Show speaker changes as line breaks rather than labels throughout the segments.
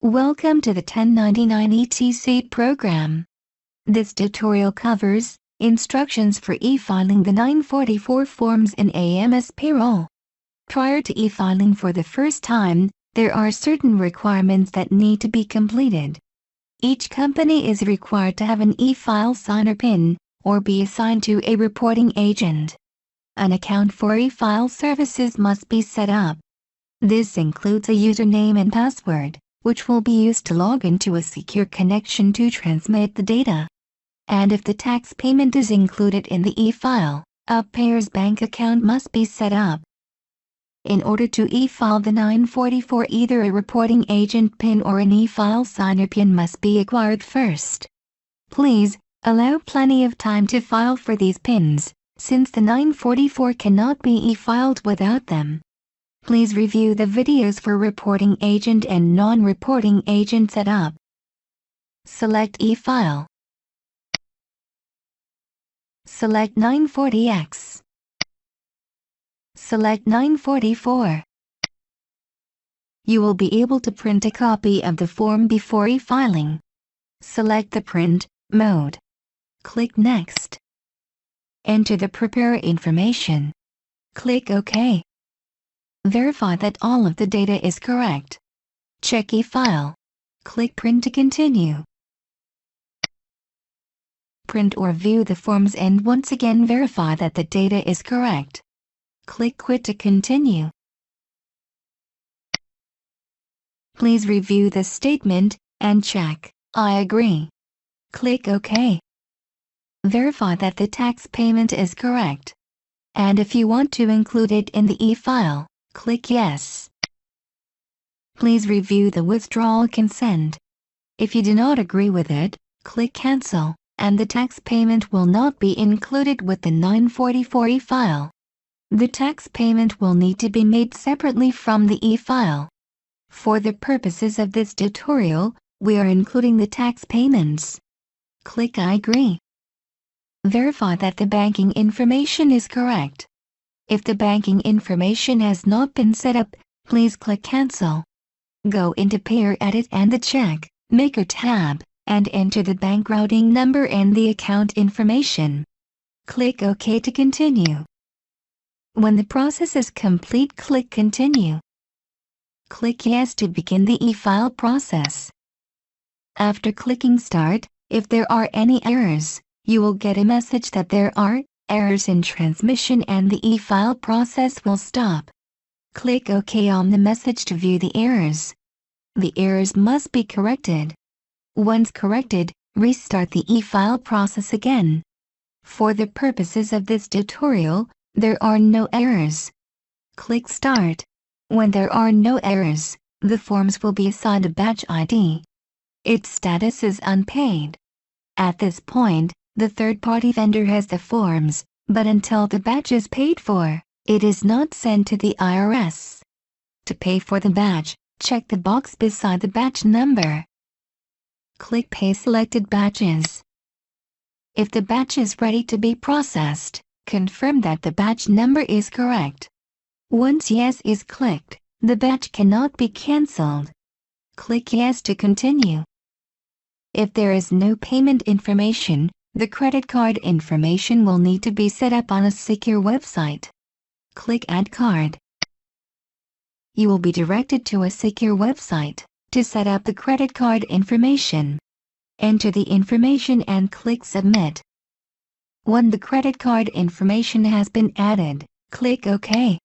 Welcome to the 1099 ETC program. This tutorial covers instructions for e-filing the 944 forms in AMS payroll. Prior to e-filing for the first time, there are certain requirements that need to be completed. Each company is required to have an e-file signer PIN, or be assigned to a reporting agent. An account for e-file services must be set up. This includes a username and password, which will be used to log into a secure connection to transmit the data. And if the tax payment is included in the e-file, a payer's bank account must be set up. In order to e-file the 944, either a reporting agent PIN or an e-file signer PIN must be acquired first. Please allow plenty of time to file for these PINs, since the 944 cannot be e-filed without them. Please review the videos for reporting agent and non-reporting agent setup. Select e-file. Select 940X. Select 944. You will be able to print a copy of the form before e-filing. Select the print mode. Click Next. Enter the preparer information. Click OK. Verify that all of the data is correct. Check e-file. Click Print to continue. Print or view the forms and once again verify that the data is correct. Click Quit to continue. Please review the statement and check I agree. Click OK. Verify that the tax payment is correct. And if you want to include it in the e-file, click Yes. Please review the withdrawal consent. If you do not agree with it, click Cancel, and the tax payment will not be included with the 944 e-file. The tax payment will need to be made separately from the e-file. For the purposes of this tutorial, we are including the tax payments. Click I agree. Verify that the banking information is correct. If the banking information has not been set up, please click Cancel. Go into Payer Edit and the Check Maker tab, and enter the bank routing number and the account information. Click OK to continue. When the process is complete, click Continue. Click Yes to begin the e-file process. After clicking Start, if there are any errors, you will get a message that there are errors in transmission and the e-file process will stop. Click OK on the message to view the errors. The errors must be corrected. Once corrected, restart the e-file process again. For the purposes of this tutorial, there are no errors. Click Start. When there are no errors, the forms will be assigned a batch ID. Its status is unpaid. At this point, the third-party vendor has the forms, but until the batch is paid for, it is not sent to the IRS. To pay for the batch, check the box beside the batch number. Click Pay selected batches. If the batch is ready to be processed, confirm that the batch number is correct. Once Yes is clicked, the batch cannot be cancelled. Click Yes to continue. If there is no payment information, the credit card information will need to be set up on a secure website. Click Add Card. You will be directed to a secure website to set up the credit card information. Enter the information and click Submit. When the credit card information has been added, click OK.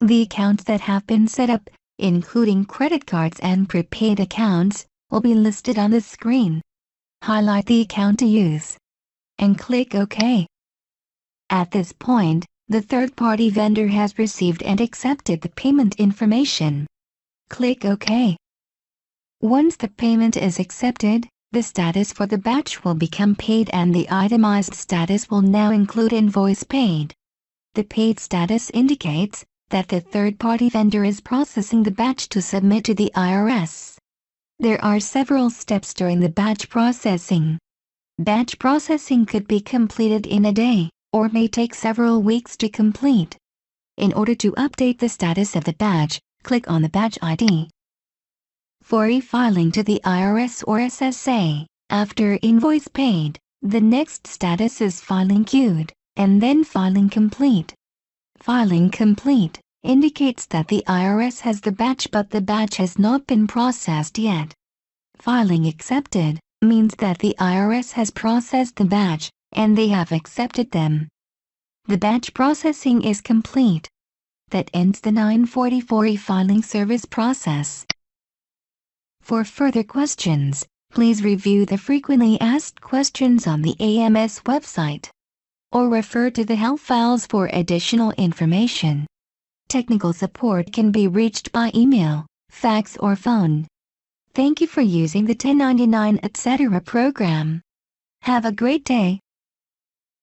The accounts that have been set up, including credit cards and prepaid accounts, will be listed on the screen. Highlight the account to use and click OK. At this point, the third-party vendor has received and accepted the payment information. Click OK. Once the payment is accepted, the status for the batch will become paid and the itemized status will now include invoice paid. The paid status indicates that the third-party vendor is processing the batch to submit to the IRS. There are several steps during the batch processing. Batch processing could be completed in a day, or may take several weeks to complete. In order to update the status of the batch, click on the batch ID. For e-filing to the IRS or SSA, after invoice paid, the next status is filing queued, and then filing complete. Filing complete indicates that the IRS has the batch but the batch has not been processed yet. Filing accepted means that the IRS has processed the batch, and they have accepted them. The batch processing is complete. That ends the 944 e-filing service process. For further questions, please review the frequently asked questions on the AMS website, or refer to the help files for additional information. Technical support can be reached by email, fax or phone. Thank you for using the 1099 etc. program. Have a great day.